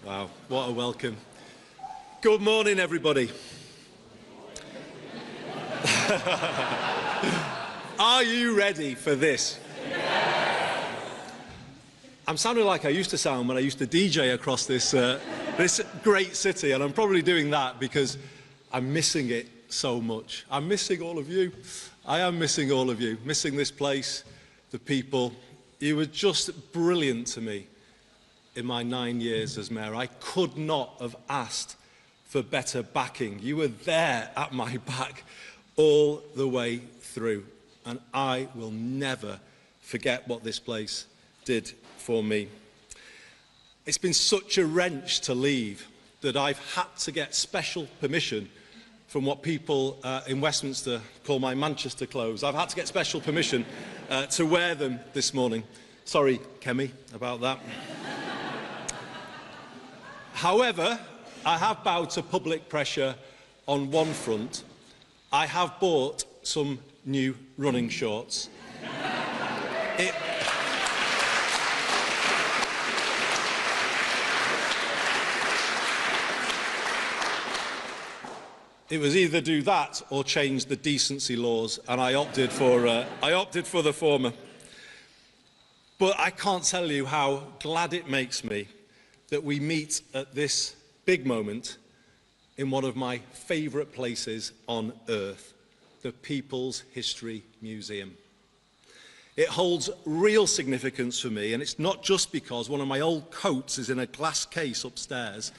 Wow, what a welcome. Good morning, everybody. Are you ready for this? I'm sounding like I used to sound when I used to DJ across this, this great city, and I'm probably doing that because I'm missing it so much. I'm missing all of you. I am missing all of you, missing this place, the people. You were just brilliant to me in my 9 years as mayor. I could not have asked for better backing. You were there at my back all the way through, and I will never forget what this place did for me. It's been such a wrench to leave that I've had to get special permission from what people in Westminster call my Manchester clothes. I've had to get special permission to wear them this morning. Sorry, Kemi, about that. However, I have bowed to public pressure on one front. I have bought some new running shorts. It was either do that or change the decency laws, and I opted for the former. But I can't tell you how glad it makes me that we meet at this big moment in one of my favourite places on earth, the People's History Museum. It holds real significance for me, and it's not just because one of my old coats is in a glass case upstairs,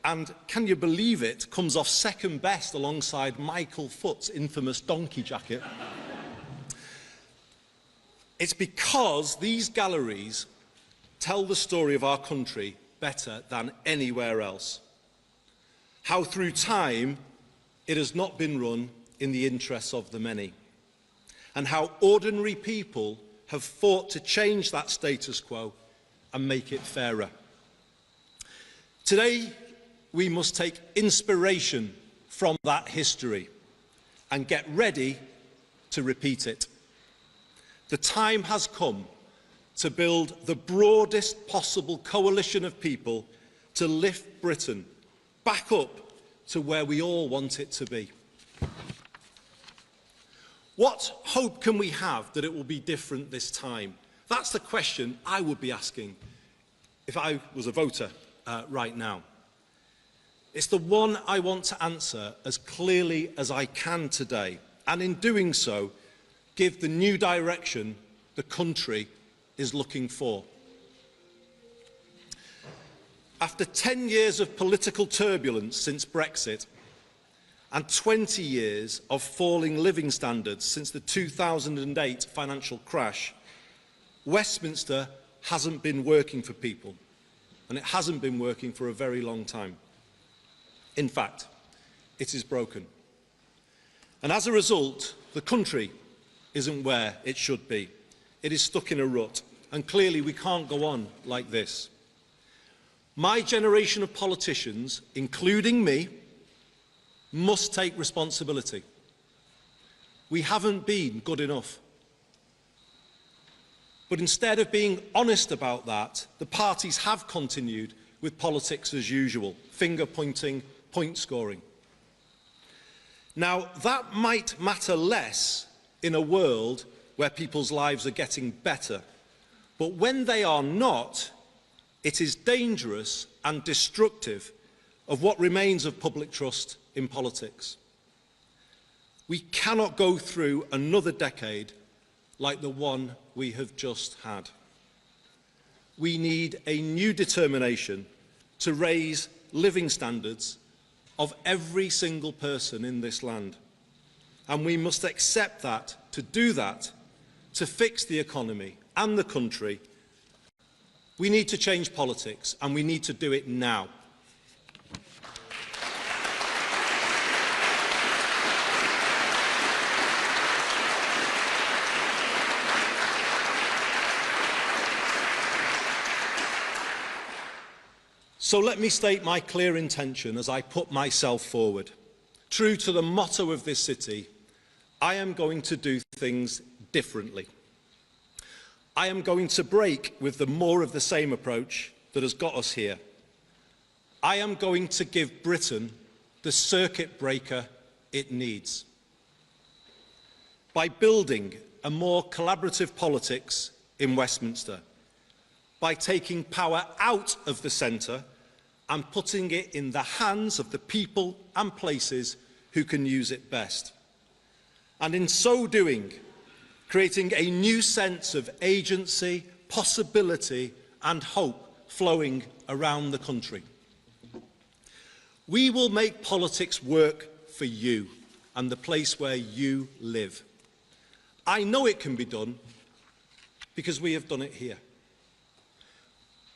and can you believe it, comes off second best alongside Michael Foot's infamous donkey jacket. It's because these galleries tell the story of our country better than anywhere else. How through time it has not been run in the interests of the many, and how ordinary people have fought to change that status quo and make it fairer. Today, we must take inspiration from that history and get ready to repeat it. The time has come to build the broadest possible coalition of people to lift Britain back up to where we all want it to be. What hope can we have that it will be different this time? That's the question I would be asking if I was a voter right now. It's the one I want to answer as clearly as I can today, and in doing so, give the new direction the country is looking for. After 10 years of political turbulence since Brexit and 20 years of falling living standards since the 2008 financial crash, Westminster hasn't been working for people, and it hasn't been working for a very long time. In fact, it is broken. And as a result, the country isn't where it should be. It is stuck in a rut, and clearly we can't go on like this. My generation of politicians, including me, must take responsibility. We haven't been good enough. But instead of being honest about that, the parties have continued with politics as usual, finger-pointing, point scoring. Now, that might matter less in a world where people's lives are getting better, but when they are not, it is dangerous and destructive of what remains of public trust in politics. We cannot go through another decade like the one we have just had. We need a new determination to raise living standards of every single person in this land. And we must accept that, to do that, to fix the economy and the country, we need to change politics, and we need to do it now. So let me state my clear intention as I put myself forward. True to the motto of this city, I am going to do things differently. I am going to break with the more of the same approach that has got us here. I am going to give Britain the circuit breaker it needs. By building a more collaborative politics in Westminster, by taking power out of the centre and putting it in the hands of the people and places who can use it best. And in so doing, creating a new sense of agency, possibility and hope flowing around the country. We will make politics work for you and the place where you live. I know it can be done because we have done it here.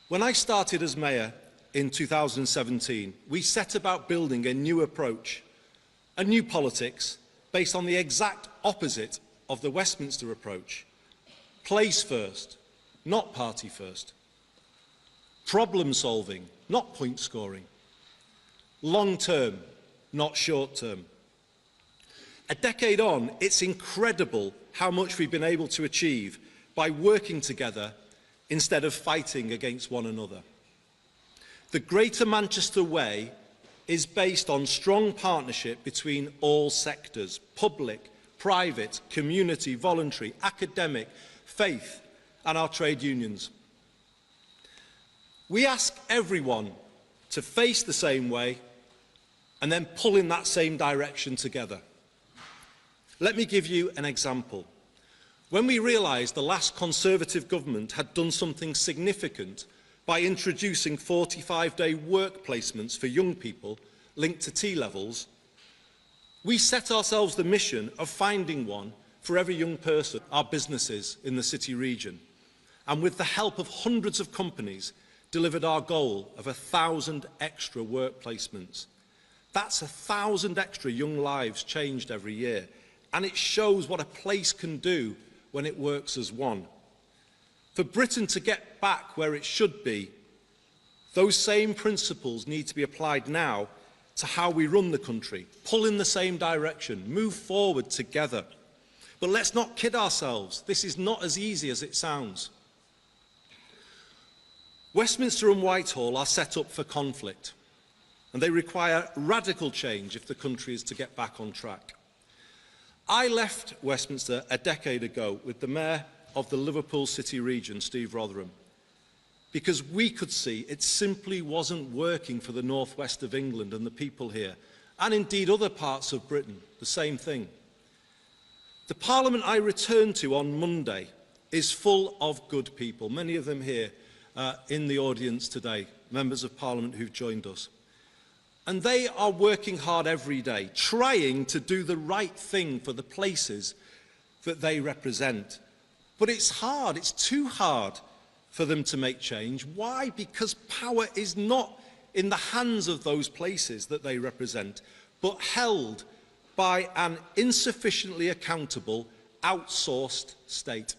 When I started as Mayor in 2017, we set about building a new approach, a new politics based on the exact opposite of the Westminster approach. Place first, not party first. Problem solving, not point scoring. Long term, not short term. A decade on, it's incredible how much we've been able to achieve by working together instead of fighting against one another. The Greater Manchester Way is based on strong partnership between all sectors, public, private, community, voluntary, academic, faith, and our trade unions. We ask everyone to face the same way and then pull in that same direction together. Let me give you an example. When we realised the last Conservative government had done something significant by introducing 45-day work placements for young people linked to T-levels, we set ourselves the mission of finding one for every young person, our businesses in the city region, and with the help of hundreds of companies, delivered our goal of 1,000 extra work placements. That's 1,000 extra young lives changed every year, and it shows what a place can do when it works as one. For Britain to get back where it should be, those same principles need to be applied now to how we run the country, pull in the same direction, move forward together. But let's not kid ourselves, this is not as easy as it sounds. Westminster and Whitehall are set up for conflict, and they require radical change if the country is to get back on track. I left Westminster a decade ago with the Mayor of the Liverpool City region, Steve Rotherham, because we could see it simply wasn't working for the northwest of England and the people here, and indeed other parts of Britain, the same thing. The Parliament I returned to on Monday is full of good people, many of them here in the audience today, members of Parliament who've joined us. And they are working hard every day, trying to do the right thing for the places that they represent. But it's hard, it's too hard for them to make change. Why? Because power is not in the hands of those places that they represent, but held by an insufficiently accountable, outsourced state.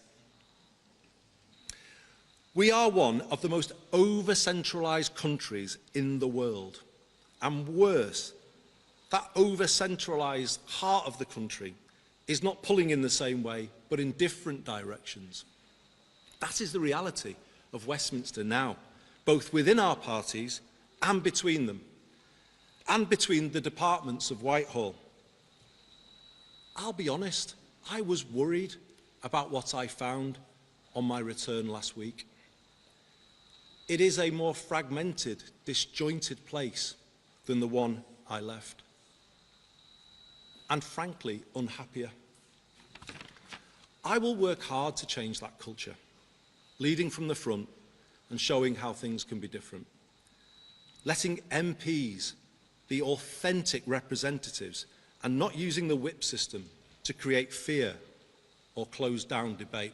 We are one of the most over-centralised countries in the world. And worse, that over-centralised heart of the country is not pulling in the same way, but in different directions. That is the reality of Westminster now, both within our parties and between them, and between the departments of Whitehall. I'll be honest, I was worried about what I found on my return last week. It is a more fragmented, disjointed place than the one I left, and frankly, unhappier. I will work hard to change that culture, leading from the front and showing how things can be different. Letting MPs be authentic representatives and not using the whip system to create fear or close down debate.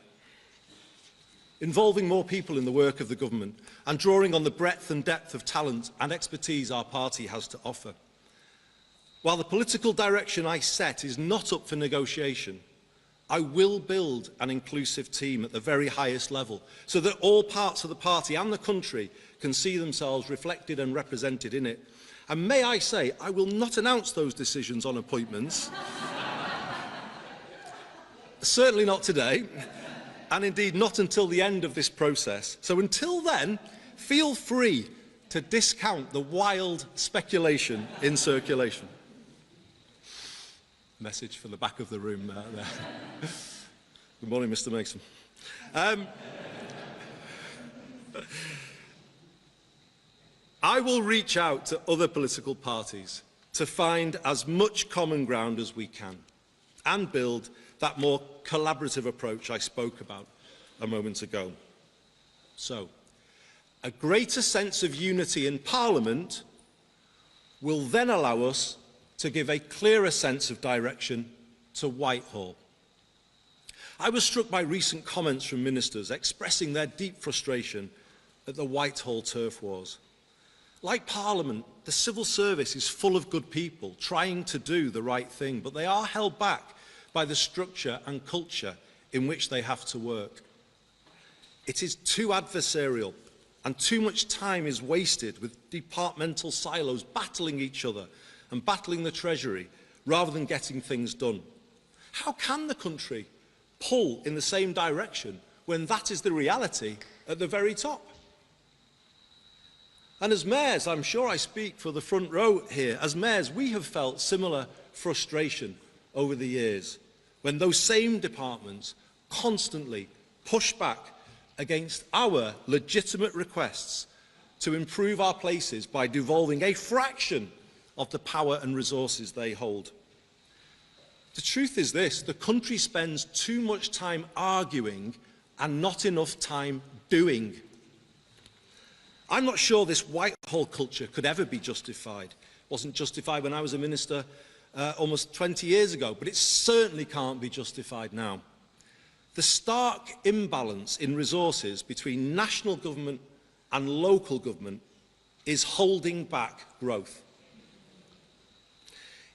Involving more people in the work of the government and drawing on the breadth and depth of talent and expertise our party has to offer. While the political direction I set is not up for negotiation, I will build an inclusive team at the very highest level so that all parts of the party and the country can see themselves reflected and represented in it. And may I say, I will not announce those decisions on appointments, certainly not today, and indeed not until the end of this process. So until then, feel free to discount the wild speculation in circulation. Message for the back of the room there. Good morning, Mr. Mason. I will reach out to other political parties to find as much common ground as we can and build that more collaborative approach I spoke about a moment ago. So, a greater sense of unity in Parliament will then allow us to give a clearer sense of direction to Whitehall. I was struck by recent comments from ministers expressing their deep frustration at the Whitehall turf wars. Like Parliament, the civil service is full of good people trying to do the right thing, but they are held back by the structure and culture in which they have to work. It is too adversarial, and too much time is wasted with departmental silos battling each other and battling the Treasury rather than getting things done. How can the country pull in the same direction when that is the reality at the very top? And as mayors, I'm sure I speak for the front row here, as mayors we have felt similar frustration over the years when those same departments constantly push back against our legitimate requests to improve our places by devolving a fraction of the power and resources they hold. The truth is this: the country spends too much time arguing and not enough time doing. I'm not sure this Whitehall culture could ever be justified. It wasn't justified when I was a minister almost 20 years ago, but it certainly can't be justified now. The stark imbalance in resources between national government and local government is holding back growth.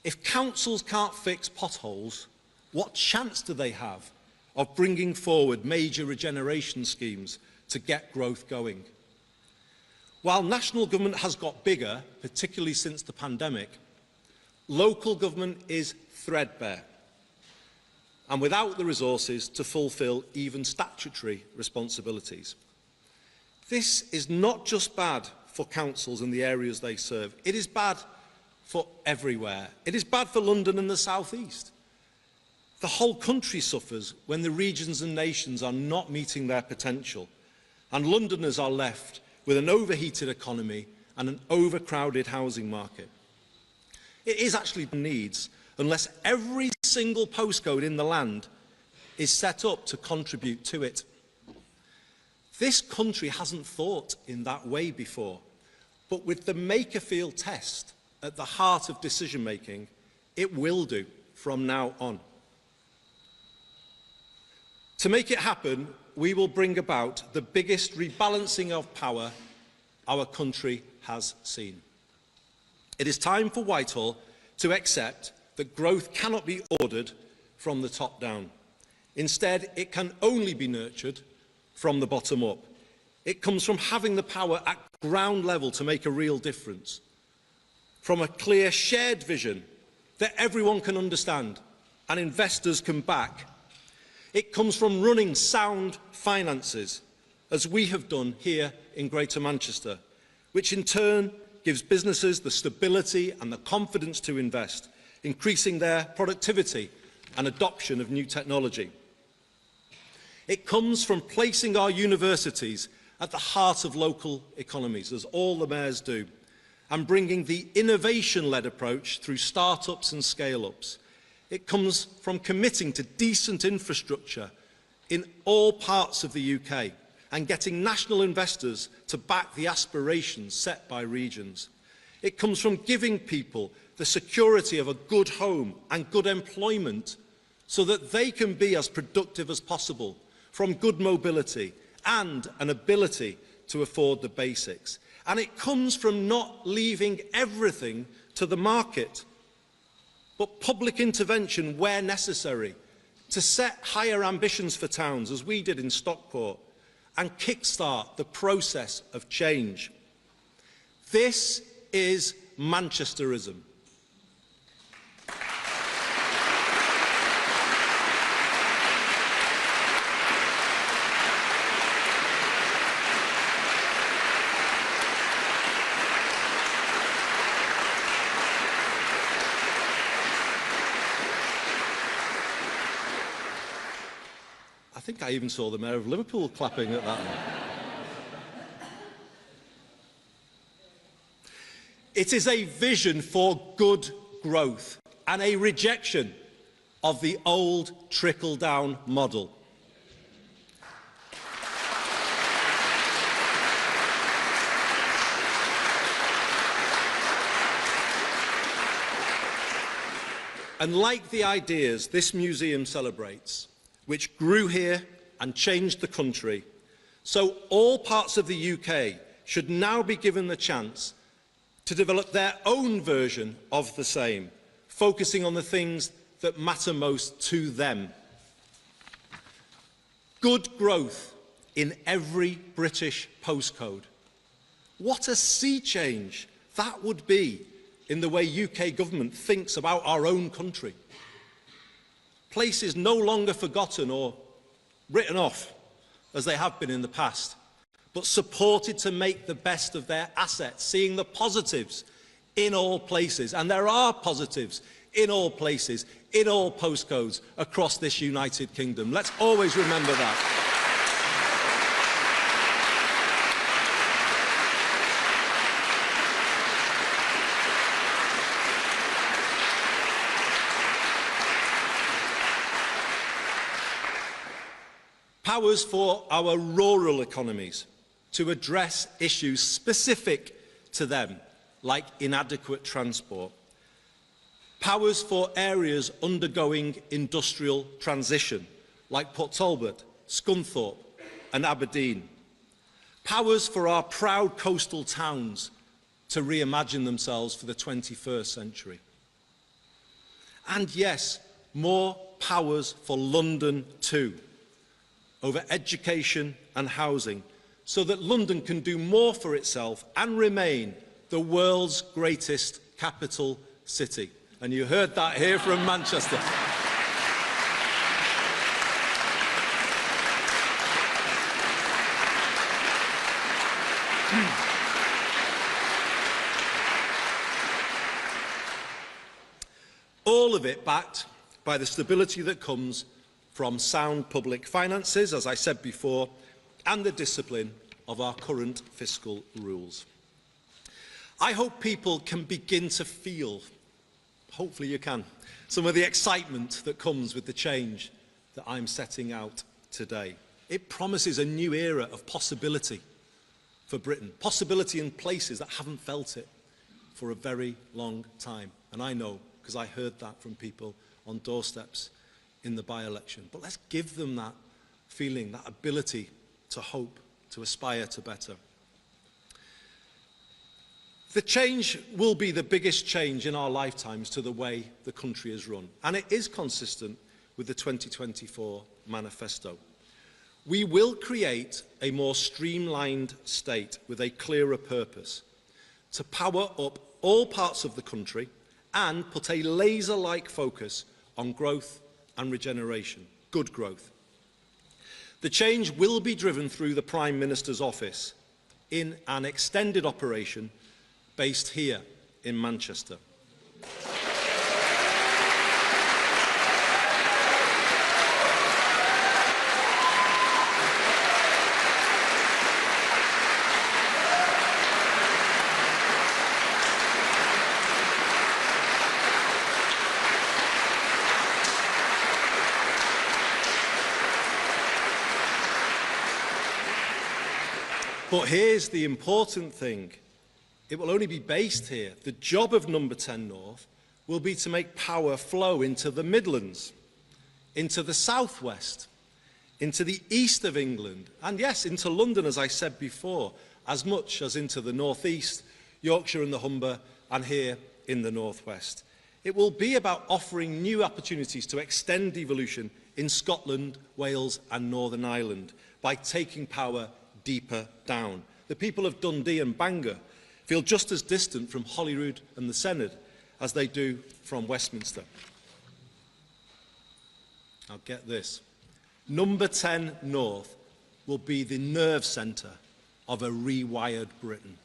If councils can't fix potholes, what chance do they have of bringing forward major regeneration schemes to get growth going? While national government has got bigger, particularly since the pandemic, local government is threadbare and without the resources to fulfil even statutory responsibilities. This is not just bad for councils and the areas they serve, it is bad for everywhere. It is bad for London and the South East. The whole country suffers when the regions and nations are not meeting their potential, and Londoners are left with an overheated economy and an overcrowded housing market. It is actually needs unless every single postcode in the land is set up to contribute to it. This country hasn't thought in that way before, but with the Makerfield test at the heart of decision-making, it will do from now on. To make it happen, we will bring about the biggest rebalancing of power our country has seen. It is time for Whitehall to accept that growth cannot be ordered from the top down. Instead, it can only be nurtured from the bottom up. It comes from having the power at ground level to make a real difference, from a clear shared vision that everyone can understand and investors can back. It comes from running sound finances, as we have done here in Greater Manchester, which in turn gives businesses the stability and the confidence to invest, increasing their productivity and adoption of new technology. It comes from placing our universities at the heart of local economies, as all the mayors do, and bringing the innovation-led approach through start-ups and scale-ups. It comes from committing to decent infrastructure in all parts of the UK and getting national investors to back the aspirations set by regions. It comes from giving people the security of a good home and good employment so that they can be as productive as possible, from good mobility and an ability to afford the basics. And it comes from not leaving everything to the market, but public intervention where necessary, to set higher ambitions for towns, as we did in Stockport, and kickstart the process of change. This is Manchesterism. think I even saw the Mayor of Liverpool clapping at that one. It is a vision for good growth and a rejection of the old trickle-down model. And like the ideas this museum celebrates, which grew here and changed the country, so all parts of the UK should now be given the chance to develop their own version of the same, focusing on the things that matter most to them. Good growth in every British postcode. What a sea change that would be in the way UK government thinks about our own country. Places no longer forgotten or written off, as they have been in the past, but supported to make the best of their assets, seeing the positives in all places. And there are positives in all places, in all postcodes across this United Kingdom. Let's always remember that. Powers for our rural economies to address issues specific to them, like inadequate transport. Powers for areas undergoing industrial transition, like Port Talbot, Scunthorpe and Aberdeen. Powers for our proud coastal towns to reimagine themselves for the 21st century. And yes, more powers for London too, over education and housing, so that London can do more for itself and remain the world's greatest capital city. And you heard that here from Manchester. All of it backed by the stability that comes from sound public finances, as I said before, and the discipline of our current fiscal rules. I hope people can begin to feel, hopefully you can, some of the excitement that comes with the change that I'm setting out today. It promises a new era of possibility for Britain, possibility in places that haven't felt it for a very long time. And I know, because I heard that from people on doorsteps in the by-election. But let's give them that feeling, that ability to hope, to aspire to better. The change will be the biggest change in our lifetimes to the way the country is run, and it is consistent with the 2024 manifesto. We will create a more streamlined state with a clearer purpose to power up all parts of the country and put a laser-like focus on growth and regeneration, good growth. The change will be driven through the Prime Minister's office in an extended operation based here in Manchester. But here's the important thing. It will only be based here. The job of Number 10 North will be to make power flow into the Midlands, into the southwest, into the east of England, and yes, into London, as I said before, as much as into the northeast, Yorkshire and the Humber, and here in the northwest. It will be about offering new opportunities to extend devolution in Scotland, Wales and Northern Ireland by taking power deeper down. The people of Dundee and Bangor feel just as distant from Holyrood and the Senedd as they do from Westminster. Now get this. Number 10 North will be the nerve centre of a rewired Britain.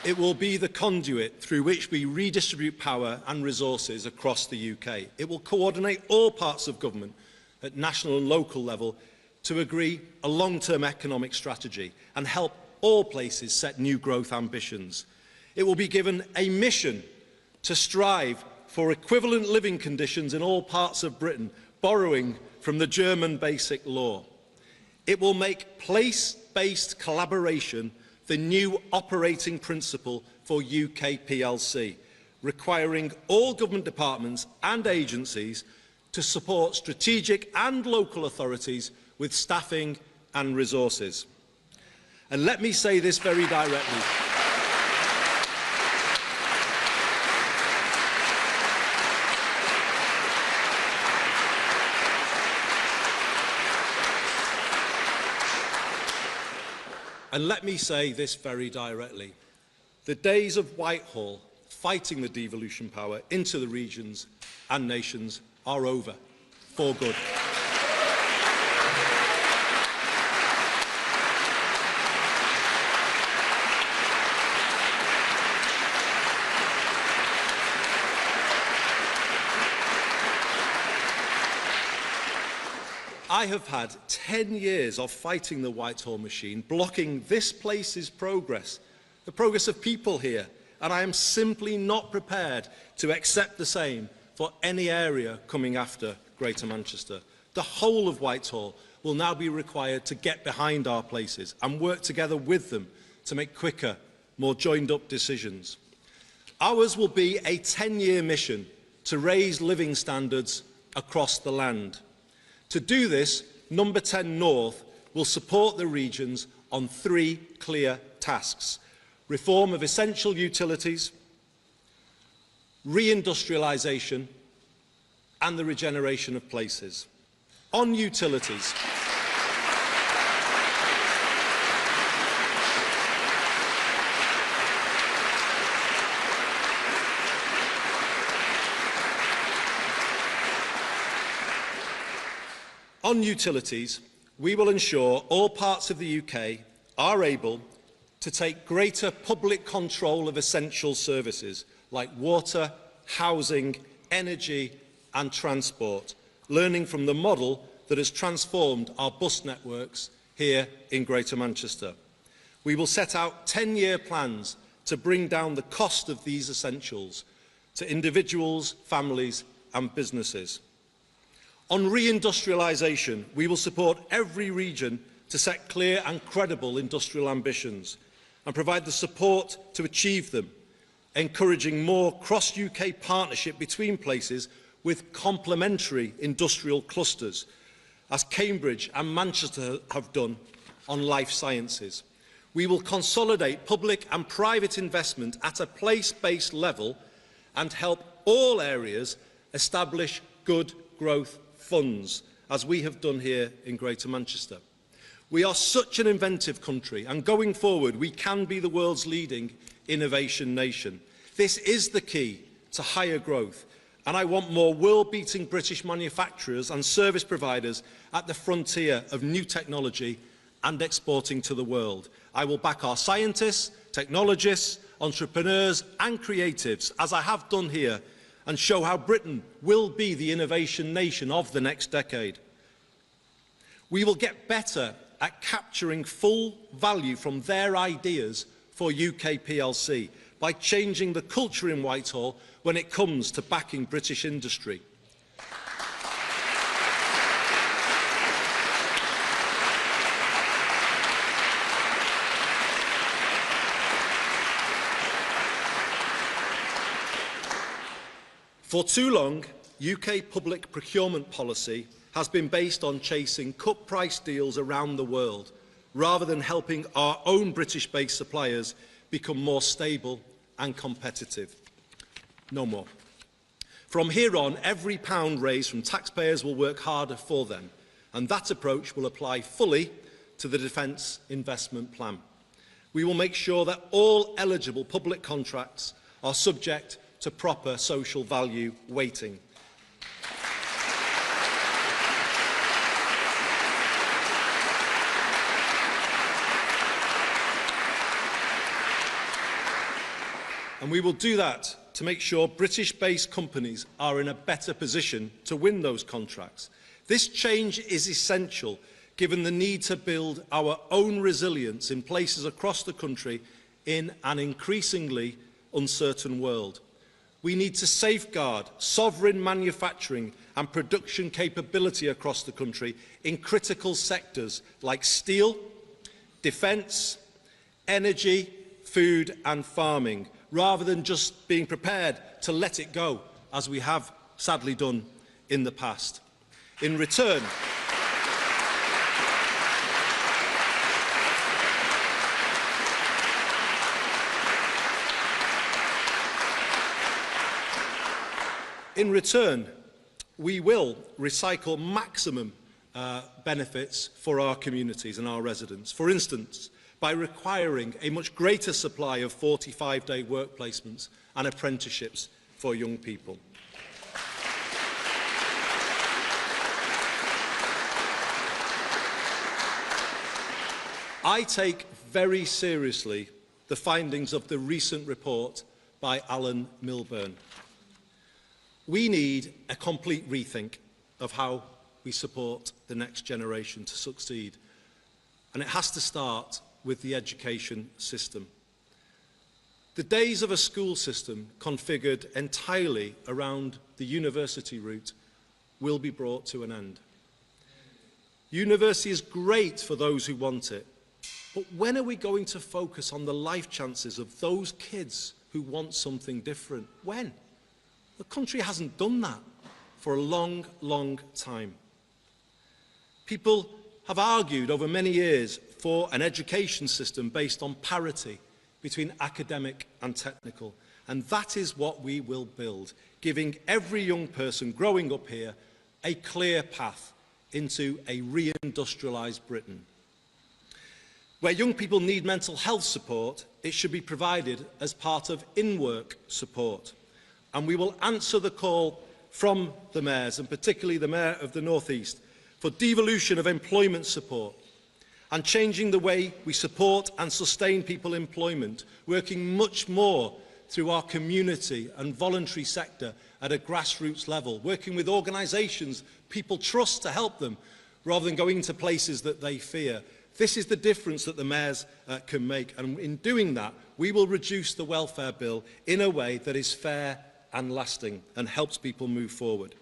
It will be the conduit through which we redistribute power and resources across the UK. It will coordinate all parts of government at national and local level to agree a long-term economic strategy and help all places set new growth ambitions. It will be given a mission to strive for equivalent living conditions in all parts of Britain, borrowing from the German Basic Law. It will make place-based collaboration the new operating principle for UK PLC, requiring all government departments and agencies to support strategic and local authorities with staffing and resources. And let me say this very directly. And let me say this very directly. The days of Whitehall fighting the devolution power into the regions and nations are over, for good. I have had 10 years of fighting the Whitehall machine, blocking this place's progress, the progress of people here, and I am simply not prepared to accept the same for any area coming after Greater Manchester. The whole of Whitehall will now be required to get behind our places and work together with them to make quicker, more joined-up decisions. Ours will be a 10-year mission to raise living standards across the land. To do this, Number 10 North will support the regions on 3 clear tasks: reform of essential utilities, reindustrialisation and the regeneration of places. On utilities, we will ensure all parts of the UK are able to take greater public control of essential services like water, housing, energy and transport, learning from the model that has transformed our bus networks here in Greater Manchester. We will set out 10-year plans to bring down the cost of these essentials to individuals, families and businesses. On reindustrialisation, we will support every region to set clear and credible industrial ambitions and provide the support to achieve them, encouraging more cross-UK partnership between places with complementary industrial clusters, as Cambridge and Manchester have done on life sciences. We will consolidate public and private investment at a place-based level and help all areas establish good growth funds, as we have done here in Greater Manchester. We are such an inventive country, and going forward we can be the world's leading innovation nation. This is the key to higher growth, and I want more world-beating British manufacturers and service providers at the frontier of new technology and exporting to the world. I will back our scientists, technologists, entrepreneurs and creatives, as I have done here, and show how Britain will be the innovation nation of the next decade. We will get better at capturing full value from their ideas for UK PLC by changing the culture in Whitehall when it comes to backing British industry. For too long, UK public procurement policy has been based on chasing cut-price deals around the world, rather than helping our own British-based suppliers become more stable and competitive. No more. From here on, every pound raised from taxpayers will work harder for them, and that approach will apply fully to the Defence Investment Plan. We will make sure that all eligible public contracts are subject to proper social value weighting. And we will do that to make sure British-based companies are in a better position to win those contracts. This change is essential, given the need to build our own resilience in places across the country in an increasingly uncertain world. We need to safeguard sovereign manufacturing and production capability across the country in critical sectors like steel, defence, energy, food and farming, rather than just being prepared to let it go, as we have sadly done in the past. In return, we will recycle maximum benefits for our communities and our residents. For instance, by requiring a much greater supply of 45-day work placements and apprenticeships for young people. I take very seriously the findings of the recent report by Alan Milburn. We need a complete rethink of how we support the next generation to succeed, and it has to start with the education system. The days of a school system configured entirely around the university route will be brought to an end. University is great for those who want it, but when are we going to focus on the life chances of those kids who want something different? When? The country hasn't done that for a long, long time. People have argued over many years for an education system based on parity between academic and technical, and that is what we will build, giving every young person growing up here a clear path into a re-industrialised Britain. Where young people need mental health support, it should be provided as part of in-work support. And we will answer the call from the mayors, and particularly the Mayor of the North East, for devolution of employment support and changing the way we support and sustain people employment, working much more through our community and voluntary sector at a grassroots level, working with organisations people trust to help them, rather than going to places that they fear. This is the difference that the mayors can make, and in doing that, we will reduce the welfare bill in a way that is fair and lasting and helps people move forward.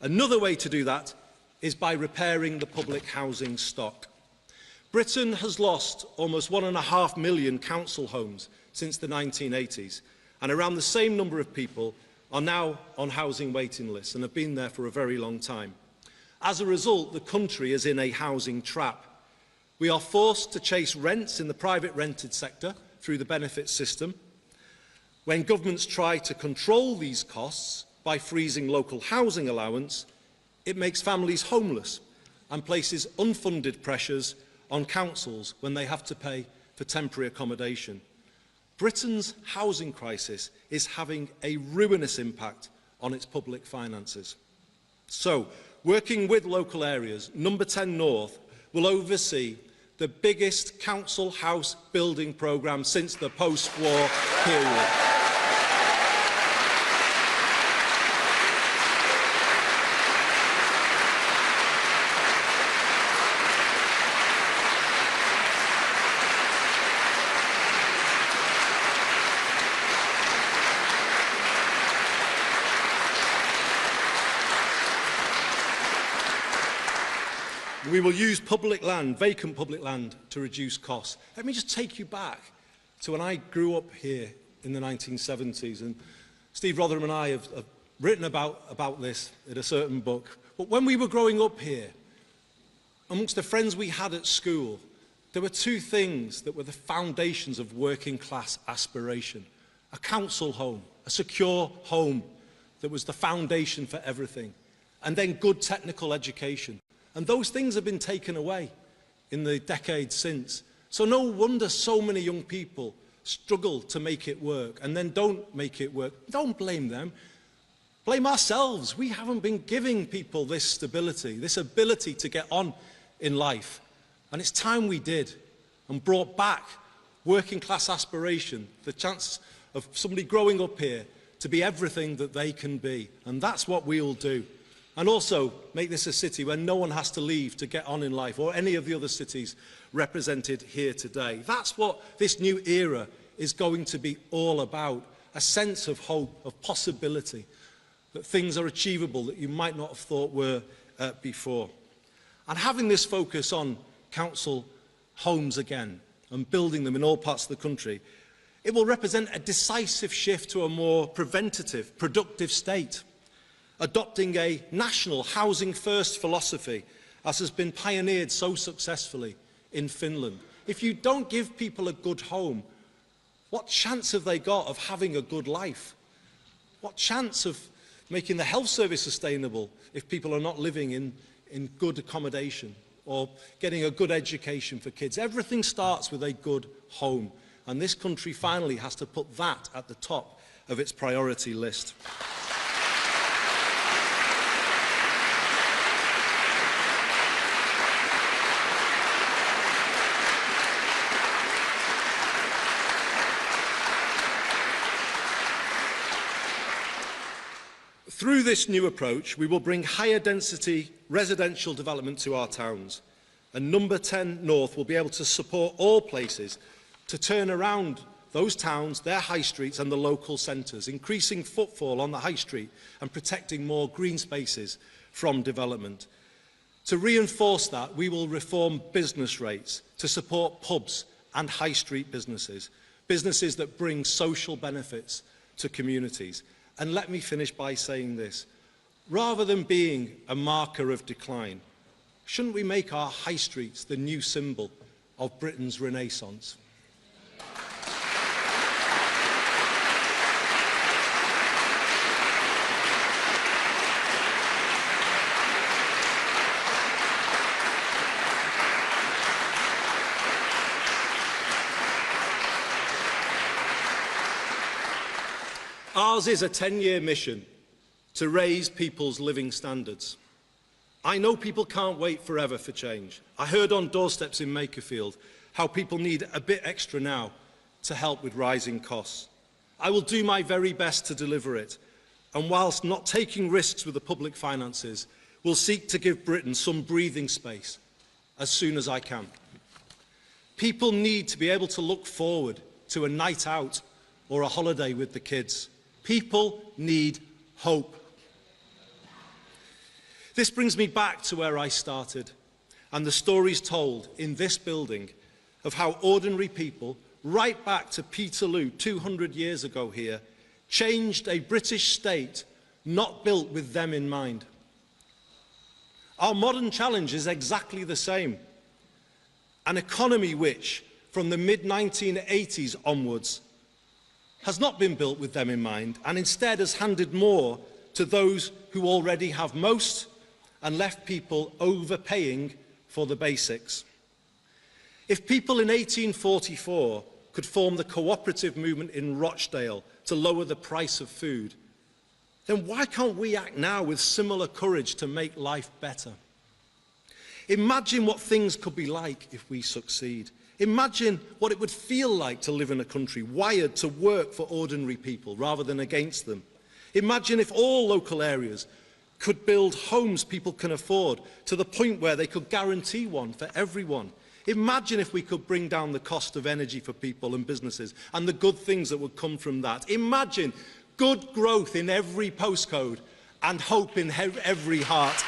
Another way to do that is by repairing the public housing stock. Britain has lost almost 1.5 million council homes since the 1980s, and around the same number of people are now on housing waiting lists and have been there for a very long time. As a result, the country is in a housing trap. We are forced to chase rents in the private rented sector through the benefit system. When governments try to control these costs by freezing local housing allowance, it makes families homeless and places unfunded pressures on councils when they have to pay for temporary accommodation. Britain's housing crisis is having a ruinous impact on its public finances. So, working with local areas, Number 10 North will oversee the biggest council house building programme since the post-war period. We will use public land, vacant public land, to reduce costs. Let me just take you back to when I grew up here in the 1970s, and Steve Rotherham and I have written about this in a certain book. But when we were growing up here, amongst the friends we had at school, there were two things that were the foundations of working class aspiration. A council home, a secure home that was the foundation for everything, and then good technical education. And those things have been taken away in the decades since. So no wonder so many young people struggle to make it work and then don't make it work. Don't blame them. Blame ourselves. We haven't been giving people this stability, this ability to get on in life. And it's time we did and brought back working class aspiration, the chance of somebody growing up here to be everything that they can be. And that's what we'll do. And also make this a city where no one has to leave to get on in life, or any of the other cities represented here today. That's what this new era is going to be all about. A sense of hope, of possibility, that things are achievable that you might not have thought were before. And having this focus on council homes again and building them in all parts of the country, it will represent a decisive shift to a more preventative, productive state, adopting a national housing first philosophy, as has been pioneered so successfully in Finland. If you don't give people a good home, what chance have they got of having a good life? What chance of making the health service sustainable if people are not living in good accommodation or getting a good education for kids? Everything starts with a good home, and this country finally has to put that at the top of its priority list. Through this new approach, we will bring higher density residential development to our towns, and Number 10 North will be able to support all places to turn around those towns, their high streets and the local centres, increasing footfall on the high street and protecting more green spaces from development. To reinforce that, we will reform business rates to support pubs and high street businesses, businesses that bring social benefits to communities. And let me finish by saying this. Rather than being a marker of decline, shouldn't we make our high streets the new symbol of Britain's renaissance? Ours is a 10-year mission to raise people's living standards. I know people can't wait forever for change. I heard on doorsteps in Makerfield how people need a bit extra now to help with rising costs. I will do my very best to deliver it, and whilst not taking risks with the public finances, will seek to give Britain some breathing space as soon as I can. People need to be able to look forward to a night out or a holiday with the kids. People need hope. This brings me back to where I started and the stories told in this building of how ordinary people, right back to Peterloo 200 years ago here, changed a British state not built with them in mind. Our modern challenge is exactly the same. An economy which, from the mid-1980s onwards, has not been built with them in mind, and instead has handed more to those who already have most and left people overpaying for the basics. If people in 1844 could form the cooperative movement in Rochdale to lower the price of food, then why can't we act now with similar courage to make life better? Imagine what things could be like if we succeed. Imagine what it would feel like to live in a country wired to work for ordinary people rather than against them. Imagine if all local areas could build homes people can afford to the point where they could guarantee one for everyone. Imagine if we could bring down the cost of energy for people and businesses and the good things that would come from that. Imagine good growth in every postcode and hope in every heart.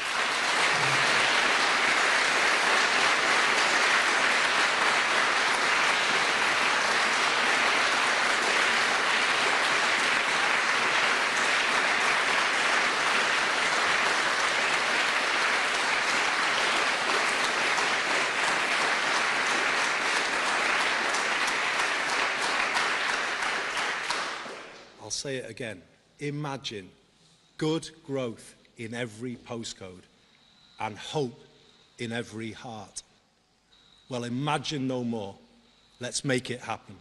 I'll say it again. Imagine good growth in every postcode and hope in every heart. Well, imagine no more. Let's make it happen.